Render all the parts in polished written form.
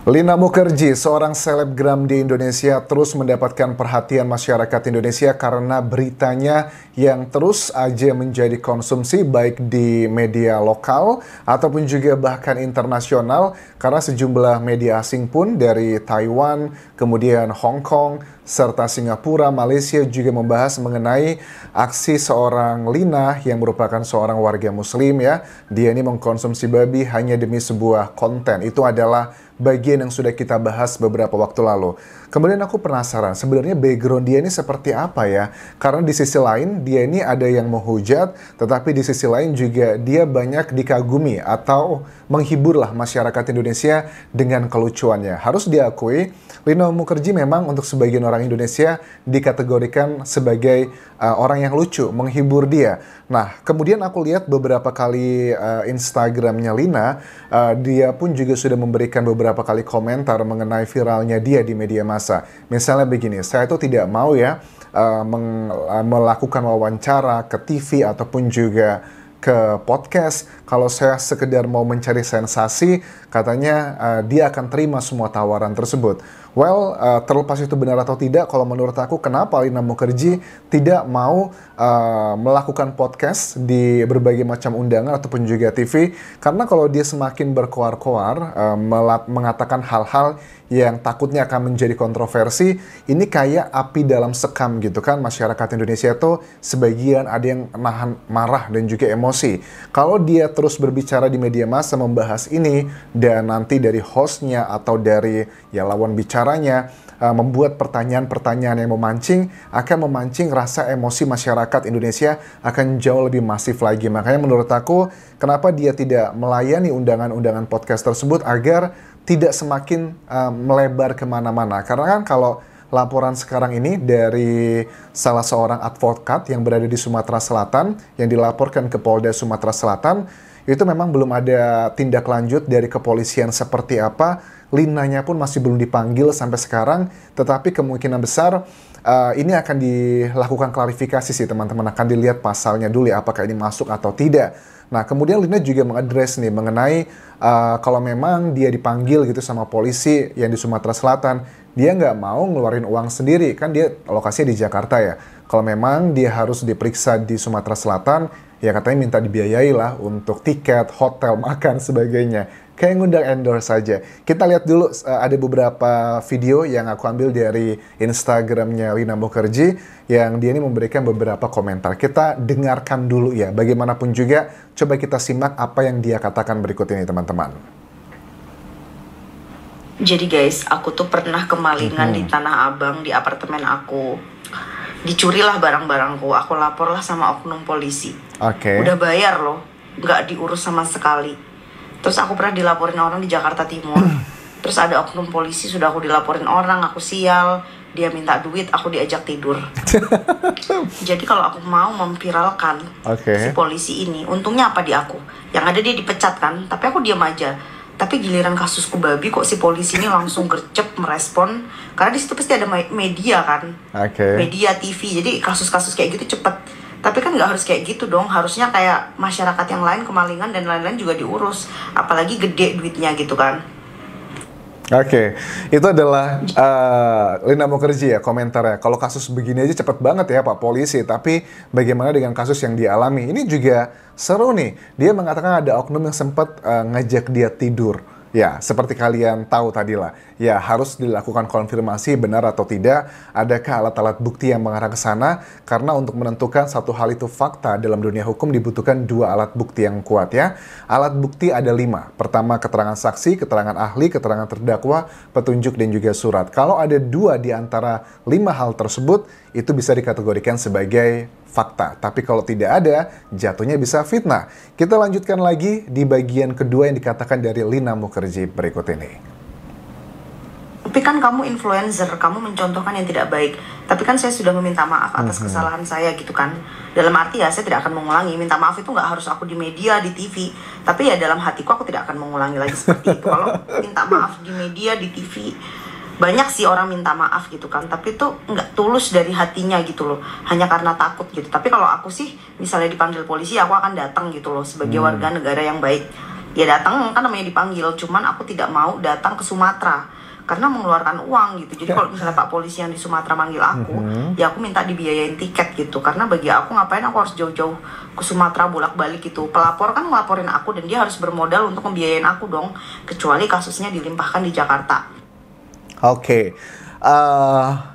Lina Mukherjee, seorang selebgram di Indonesia, terus mendapatkan perhatian masyarakat Indonesia karena beritanya yang terus aja menjadi konsumsi baik di media lokal ataupun juga bahkan internasional, karena sejumlah media asing pun dari Taiwan, kemudian Hong Kong, serta Singapura, Malaysia juga membahas mengenai aksi seorang Lina yang merupakan seorang warga muslim ya. Dia ini mengkonsumsi babi hanya demi sebuah konten. Itu adalah bagian yang sudah kita bahas beberapa waktu lalu. Kemudian aku penasaran, sebenarnya background dia ini seperti apa ya? Karena di sisi lain, dia ini ada yang menghujat, tetapi di sisi lain juga dia banyak dikagumi atau menghiburlah masyarakat Indonesia dengan kelucuannya. Harus diakui, Lina Mukherjee memang untuk sebagian orang Indonesia dikategorikan sebagai orang yang lucu, menghibur dia. Nah, kemudian aku lihat beberapa kali Instagramnya Lina, dia pun juga sudah memberikan beberapa kali komentar mengenai viralnya dia di media massa. Misalnya begini, saya tuh tidak mau ya melakukan wawancara ke TV ataupun juga ke podcast. Kalau saya sekedar mau mencari sensasi, katanya dia akan terima semua tawaran tersebut. Well, terlepas itu benar atau tidak, kalau menurut aku kenapa Lina Mukherjee tidak mau melakukan podcast di berbagai macam undangan ataupun juga TV? Karena kalau dia semakin berkoar-koar mengatakan hal-hal yang takutnya akan menjadi kontroversi, ini kayak api dalam sekam gitu kan. Masyarakat Indonesia tuh sebagian ada yang nahan marah dan juga emosi. Kalau dia terus berbicara di media massa membahas ini, dan nanti dari hostnya atau dari ya lawan bicaranya membuat pertanyaan-pertanyaan yang memancing, akan memancing rasa emosi masyarakat Indonesia akan jauh lebih masif lagi. Makanya menurut aku, kenapa dia tidak melayani undangan-undangan podcast tersebut agar tidak semakin melebar kemana-mana. Karena kan kalau laporan sekarang ini dari salah seorang advokat yang berada di Sumatera Selatan, yang dilaporkan ke Polda Sumatera Selatan, itu memang belum ada tindak lanjut dari kepolisian seperti apa. Linanya pun masih belum dipanggil sampai sekarang, tetapi kemungkinan besar ini akan dilakukan klarifikasi sih teman-teman, akan dilihat pasalnya dulu ya, apakah ini masuk atau tidak. Nah, kemudian Lina juga mengadres nih mengenai kalau memang dia dipanggil gitu sama polisi yang di Sumatera Selatan, dia nggak mau ngeluarin uang sendiri, kan dia lokasinya di Jakarta ya. Kalau memang dia harus diperiksa di Sumatera Selatan, ya katanya minta dibiayai lah untuk tiket, hotel, makan, sebagainya. Kayak ngundang endorse saja. Kita lihat dulu ada beberapa video yang aku ambil dari Instagramnya Lina Mukherjee yang dia ini memberikan beberapa komentar. Kita dengarkan dulu ya. Bagaimanapun juga, coba kita simak apa yang dia katakan berikut ini teman-teman. Jadi guys, aku tuh pernah kemalingan di Tanah Abang di apartemen aku. Dicurilah barang-barangku. Aku laporlah sama oknum polisi. Udah bayar loh, nggak diurus sama sekali. Terus aku pernah dilaporin orang di Jakarta Timur. Terus ada oknum polisi, sudah aku dilaporin orang, aku sial. Dia minta duit, aku diajak tidur. Jadi kalau aku mau memviralkan si polisi ini, untungnya apa di aku? Yang ada dia dipecat kan, tapi aku diam aja. Tapi giliran kasusku babi kok si polisi ini langsung gercep merespon. Karena di situ pasti ada media kan, media TV. Jadi kasus-kasus kayak gitu cepet. Tapi kan nggak harus kayak gitu dong. Harusnya kayak masyarakat yang lain, kemalingan dan lain-lain juga diurus. Apalagi gede duitnya gitu kan. Itu adalah Lina Mukherjee ya komentarnya. Kalau kasus begini aja cepet banget ya Pak Polisi. Tapi bagaimana dengan kasus yang dialami? Ini juga seru nih. Dia mengatakan ada oknum yang sempat ngajak dia tidur. Ya, seperti kalian tahu tadi lah. Ya, harus dilakukan konfirmasi benar atau tidak. Adakah alat-alat bukti yang mengarah ke sana? Karena untuk menentukan satu hal itu fakta dalam dunia hukum dibutuhkan 2 alat bukti yang kuat ya. Alat bukti ada 5. Pertama, keterangan saksi, keterangan ahli, keterangan terdakwa, petunjuk dan juga surat. Kalau ada 2 di antara 5 hal tersebut, itu bisa dikategorikan sebagai fakta. Tapi kalau tidak ada, jatuhnya bisa fitnah. Kita lanjutkan lagi di bagian kedua yang dikatakan dari Lina Mukherjee berikut ini. Tapi kan kamu influencer, kamu mencontohkan yang tidak baik. Tapi kan saya sudah meminta maaf atas kesalahan saya gitu kan. Dalam arti ya saya tidak akan mengulangi. Minta maaf itu nggak harus aku di media, di TV. Tapi ya dalam hatiku aku tidak akan mengulangi lagi seperti itu. Kalau minta maaf di media, di TV, banyak sih orang minta maaf gitu kan, tapi itu nggak tulus dari hatinya gitu loh, hanya karena takut gitu. Tapi kalau aku sih misalnya dipanggil polisi, aku akan datang gitu loh sebagai warga negara yang baik. Ya datang kan namanya dipanggil, cuman aku tidak mau datang ke Sumatera karena mengeluarkan uang gitu. Jadi kalau misalnya Pak Polisi yang di Sumatera manggil aku, ya aku minta dibiayain tiket gitu. Karena bagi aku ngapain aku harus jauh-jauh ke Sumatera bolak-balik gitu. Pelapor kan ngelaporin aku dan dia harus bermodal untuk membiayain aku dong. Kecuali kasusnya dilimpahkan di Jakarta. Oke.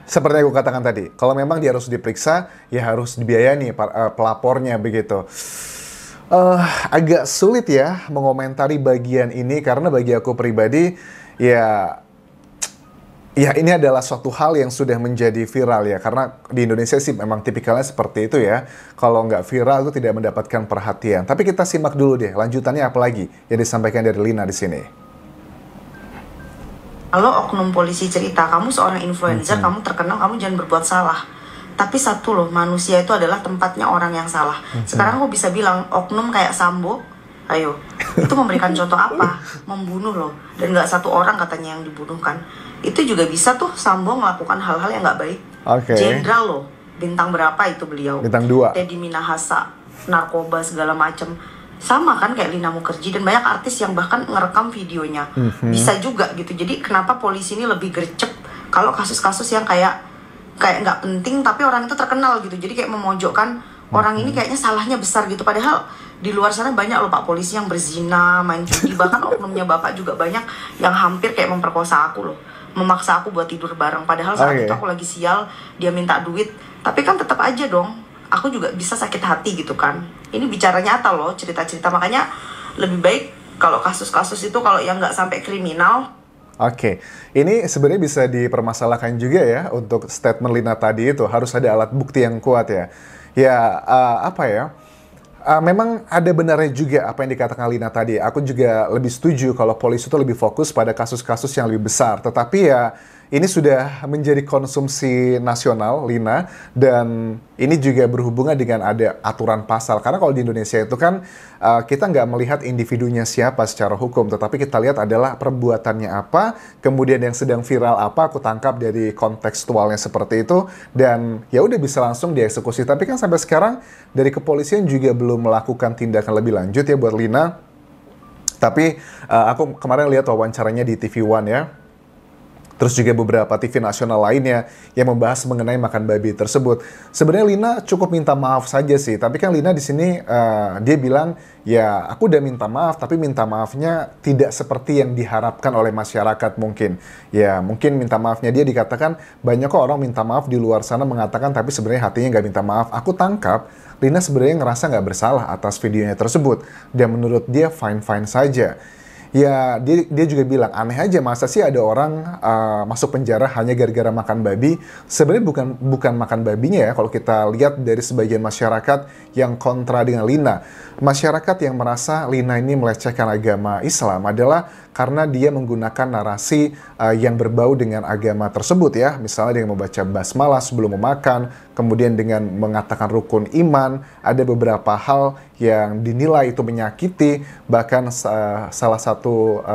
Seperti yang aku katakan tadi, kalau memang dia harus diperiksa, ya harus dibiayai pelapornya begitu. Agak sulit ya mengomentari bagian ini karena bagi aku pribadi, ya ini adalah suatu hal yang sudah menjadi viral ya, karena di Indonesia sih memang tipikalnya seperti itu ya. Kalau nggak viral itu tidak mendapatkan perhatian. Tapi kita simak dulu deh, lanjutannya apa lagi yang disampaikan dari Lina di sini. Kalau oknum polisi cerita, kamu seorang influencer, kamu terkenal, kamu jangan berbuat salah. Tapi satu loh, manusia itu adalah tempatnya orang yang salah. Sekarang aku bisa bilang, oknum kayak Sambo, ayo, itu memberikan contoh apa? Membunuh loh. Dan nggak satu orang katanya yang dibunuh kan. Itu juga bisa tuh Sambo melakukan hal-hal yang nggak baik. Jenderal loh, bintang berapa itu beliau? Bintang 2. Teddy Minahasa, narkoba segala macem. Sama kan kayak Lina Mukherjee dan banyak artis yang bahkan ngerekam videonya. Bisa juga gitu. Jadi kenapa polisi ini lebih gercep kalau kasus-kasus yang kayak nggak penting tapi orang itu terkenal gitu. Jadi kayak memojokkan orang ini kayaknya salahnya besar gitu. Padahal di luar sana banyak loh Pak Polisi yang berzina, main judi. Bahkan oknumnya Bapak juga banyak yang hampir kayak memperkosa aku loh, memaksa aku buat tidur bareng. Padahal saat itu aku lagi sial, dia minta duit. Tapi kan tetap aja dong, aku juga bisa sakit hati gitu kan. Ini bicara nyata loh, cerita-cerita. Makanya lebih baik kalau kasus-kasus itu kalau yang nggak sampai kriminal. Oke, ini sebenarnya bisa dipermasalahkan juga ya untuk statement Lina tadi itu. Harus ada alat bukti yang kuat ya. Ya, apa ya? Memang ada benarnya juga apa yang dikatakan Lina tadi. Aku juga lebih setuju kalau polisi itu lebih fokus pada kasus-kasus yang lebih besar. Tetapi ya ini sudah menjadi konsumsi nasional, Lina. Dan ini juga berhubungan dengan ada aturan pasal. Karena kalau di Indonesia itu kan kita nggak melihat individunya siapa secara hukum. Tetapi kita lihat adalah perbuatannya apa, kemudian yang sedang viral apa, aku tangkap dari kontekstualnya seperti itu. Dan ya udah bisa langsung dieksekusi. Tapi kan sampai sekarang dari kepolisian juga belum melakukan tindakan lebih lanjut ya buat Lina. Tapi aku kemarin lihat wawancaranya di TV One ya. Terus juga beberapa TV nasional lainnya yang membahas mengenai makan babi tersebut. Sebenarnya Lina cukup minta maaf saja sih. Tapi kan Lina di sini dia bilang, ya aku udah minta maaf, tapi minta maafnya tidak seperti yang diharapkan oleh masyarakat mungkin. Ya mungkin minta maafnya dia dikatakan banyak kok orang minta maaf di luar sana mengatakan tapi sebenarnya hatinya nggak minta maaf. Aku tangkap Lina sebenarnya ngerasa nggak bersalah atas videonya tersebut. Dan menurut dia fine-fine saja. Ya, dia juga bilang, aneh aja masa sih ada orang masuk penjara hanya gara-gara makan babi. Sebenarnya bukan makan babinya ya, kalau kita lihat dari sebagian masyarakat yang kontra dengan Lina. Masyarakat yang merasa Lina ini melecehkan agama Islam adalah karena dia menggunakan narasi yang berbau dengan agama tersebut ya. Misalnya dengan membaca basmalah sebelum memakan, kemudian dengan mengatakan rukun iman, ada beberapa hal yang dinilai itu menyakiti, bahkan salah satu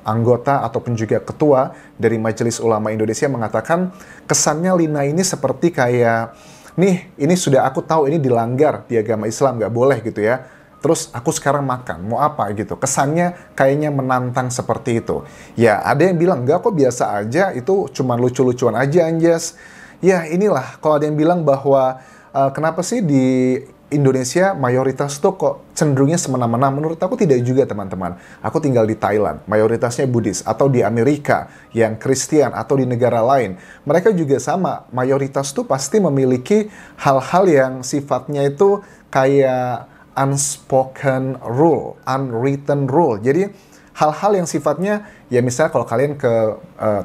anggota ataupun juga ketua dari Majelis Ulama Indonesia mengatakan kesannya Lina ini seperti kayak, nih ini sudah aku tahu ini dilanggar di agama Islam, nggak boleh gitu ya. Terus aku sekarang makan, mau apa gitu. Kesannya kayaknya menantang seperti itu. Ya ada yang bilang, enggak kok biasa aja, itu cuma lucu-lucuan aja Anjas. Ya inilah, kalau ada yang bilang bahwa kenapa sih di Indonesia mayoritas tuh kok cenderungnya semena-mena. Menurut aku tidak juga teman-teman. Aku tinggal di Thailand, mayoritasnya Buddhis. Atau di Amerika yang Kristen atau di negara lain. Mereka juga sama, mayoritas tuh pasti memiliki hal-hal yang sifatnya itu kayak unspoken rule, unwritten rule. Jadi hal-hal yang sifatnya, ya misalnya kalau kalian ke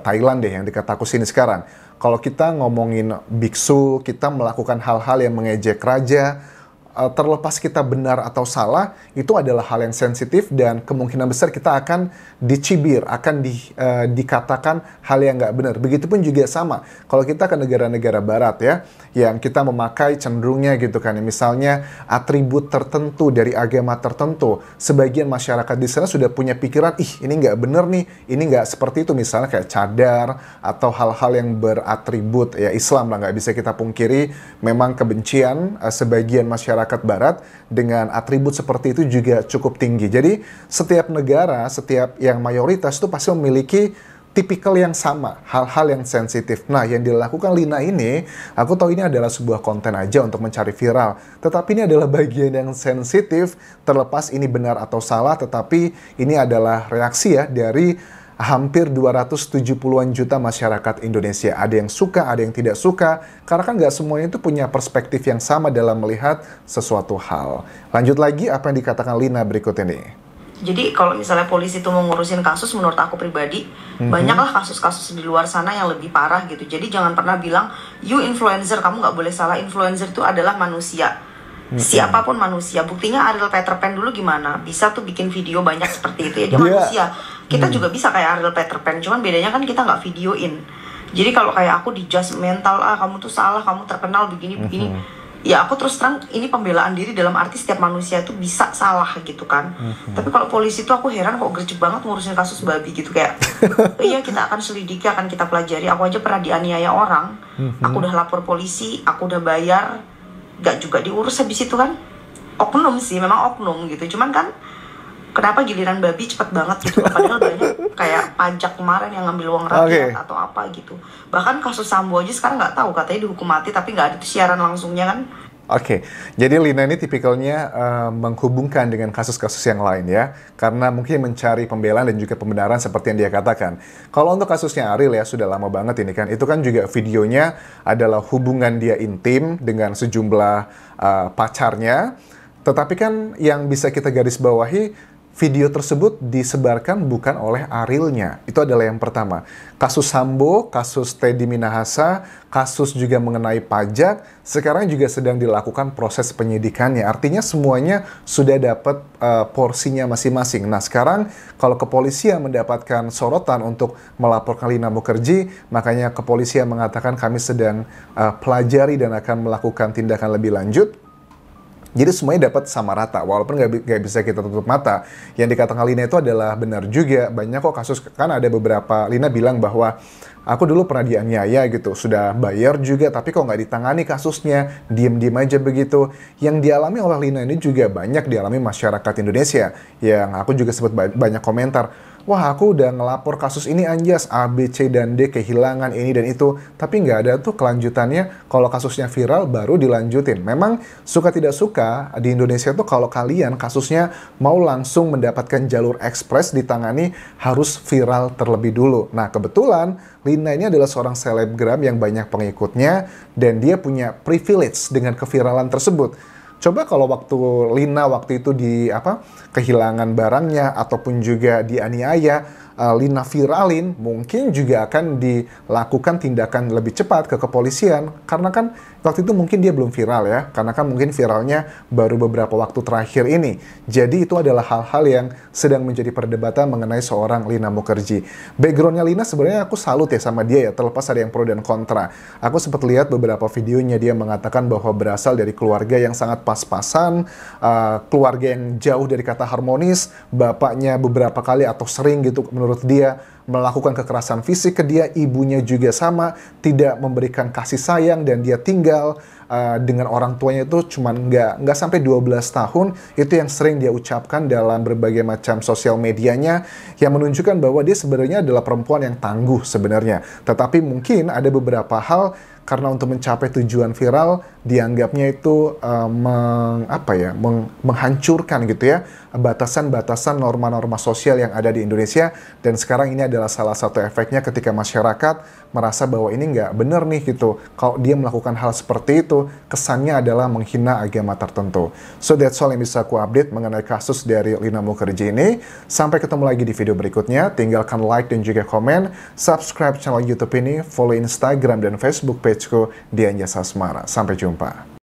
Thailand deh, yang dekat aku sini sekarang. Kalau kita ngomongin biksu, kita melakukan hal-hal yang mengejek raja, terlepas kita benar atau salah, itu adalah hal yang sensitif dan kemungkinan besar kita akan dicibir, akan dikatakan hal yang nggak benar. Begitupun juga sama, kalau kita ke negara-negara barat ya, yang kita memakai cenderungnya gitu kan, misalnya atribut tertentu dari agama tertentu, sebagian masyarakat di sana sudah punya pikiran, ih ini nggak benar nih, ini nggak seperti itu, misalnya kayak cadar, atau hal-hal yang beratribut ya Islam lah, nggak bisa kita pungkiri, memang kebencian sebagian masyarakat masyarakat barat dengan atribut seperti itu juga cukup tinggi. Jadi setiap negara, setiap yang mayoritas itu pasti memiliki tipikal yang sama, hal-hal yang sensitif. Nah, yang dilakukan Lina ini, aku tahu ini adalah sebuah konten aja untuk mencari viral. Tetapi ini adalah bagian yang sensitif, terlepas ini benar atau salah, tetapi ini adalah reaksi ya dari hampir 270-an juta masyarakat Indonesia. Ada yang suka, ada yang tidak suka, karena kan nggak semuanya itu punya perspektif yang sama dalam melihat sesuatu hal. Lanjut lagi apa yang dikatakan Lina berikut ini. Jadi kalau misalnya polisi itu mau ngurusin kasus, menurut aku pribadi, banyaklah kasus-kasus di luar sana yang lebih parah gitu. Jadi jangan pernah bilang, you influencer, kamu nggak boleh salah. Influencer itu adalah manusia. Siapapun manusia. Buktinya Ariel Peter Pan dulu gimana? Bisa tuh bikin video banyak seperti itu ya, dia manusia. Kita juga bisa kayak Ariel Peter Pan, cuman bedanya kan kita nggak videoin. Jadi kalau kayak aku di judge mental, kamu tuh salah, kamu terkenal begini-begini. Ya aku terus terang ini pembelaan diri dalam arti setiap manusia itu bisa salah gitu kan. Tapi kalau polisi itu aku heran kok gercep banget ngurusin kasus babi gitu kayak iya kita akan selidiki, akan kita pelajari. Aku aja pernah dianiaya orang, aku udah lapor polisi, aku udah bayar, gak juga diurus habis itu kan. Oknum sih, memang oknum gitu. Cuman kan kenapa giliran babi cepet banget gitu, padahal banyak kayak pajak kemarin yang ngambil uang rakyat atau apa gitu. Bahkan kasus Sambo aja sekarang nggak tahu, katanya dihukum mati tapi nggak ada tuh siaran langsungnya kan. Jadi Lina ini tipikalnya menghubungkan dengan kasus-kasus yang lain ya, karena mungkin mencari pembelaan dan juga pembenaran seperti yang dia katakan. Kalau untuk kasusnya Ariel ya sudah lama banget ini kan, itu kan juga videonya adalah hubungan dia intim dengan sejumlah pacarnya, tetapi kan yang bisa kita garis bawahi, video tersebut disebarkan bukan oleh Arielnya. Itu adalah yang pertama. Kasus Sambo, kasus Teddy Minahasa, kasus juga mengenai pajak, sekarang juga sedang dilakukan proses penyidikannya. Artinya semuanya sudah dapat porsinya masing-masing. Nah sekarang kalau kepolisian mendapatkan sorotan untuk melaporkan Lina Mukherjee, makanya kepolisian mengatakan kami sedang pelajari dan akan melakukan tindakan lebih lanjut. Jadi semuanya dapat sama rata, walaupun nggak bisa kita tutup mata. Yang dikatakan Lina itu adalah benar juga. Banyak kok kasus, kan ada beberapa, Lina bilang bahwa aku dulu pernah dianiaya gitu, sudah bayar juga, tapi kok nggak ditangani kasusnya, diem-diem aja begitu. Yang dialami oleh Lina ini juga banyak dialami masyarakat Indonesia. Yang aku juga sempat banyak komentar, wah aku udah ngelapor kasus ini anjas, A, B, C, dan D, kehilangan ini dan itu. Tapi nggak ada tuh kelanjutannya, kalau kasusnya viral baru dilanjutin. Memang suka tidak suka, di Indonesia tuh kalau kalian kasusnya mau langsung mendapatkan jalur ekspres ditangani, harus viral terlebih dulu. Nah kebetulan Lina ini adalah seorang selebgram yang banyak pengikutnya, dan dia punya privilege dengan keviralan tersebut. Coba kalau waktu Lina waktu itu kehilangan barangnya ataupun juga dianiaya, Lina viralin, mungkin juga akan dilakukan tindakan lebih cepat ke kepolisian. Karena kan waktu itu mungkin dia belum viral ya, karena kan mungkin viralnya baru beberapa waktu terakhir ini. Jadi itu adalah hal-hal yang sedang menjadi perdebatan mengenai seorang Lina Mukherjee. Backgroundnya Lina sebenarnya aku salut ya sama dia ya, terlepas ada yang pro dan kontra. Aku sempat lihat beberapa videonya, dia mengatakan bahwa berasal dari keluarga yang sangat pas-pasan, keluarga yang jauh dari kata harmonis, bapaknya beberapa kali atau sering gitu menurut dia melakukan kekerasan fisik ke dia, ibunya juga sama, tidak memberikan kasih sayang, dan dia tinggal dengan orang tuanya itu cuman nggak sampai 12 tahun. Itu yang sering dia ucapkan dalam berbagai macam sosial medianya, yang menunjukkan bahwa dia sebenarnya adalah perempuan yang tangguh sebenarnya. Tetapi mungkin ada beberapa hal karena untuk mencapai tujuan viral dianggapnya itu menghancurkan gitu ya batasan-batasan norma-norma sosial yang ada di Indonesia. Dan sekarang ini adalah salah satu efeknya ketika masyarakat merasa bahwa ini nggak benar nih gitu. Kalau dia melakukan hal seperti itu, kesannya adalah menghina agama tertentu. So that's all yang bisa aku update mengenai kasus dari Lina Mukherjee ini. Sampai ketemu lagi di video berikutnya. Tinggalkan like dan juga komen, subscribe channel YouTube ini, follow Instagram dan Facebook pageku Dian Yasa Asmara. Sampai jumpa.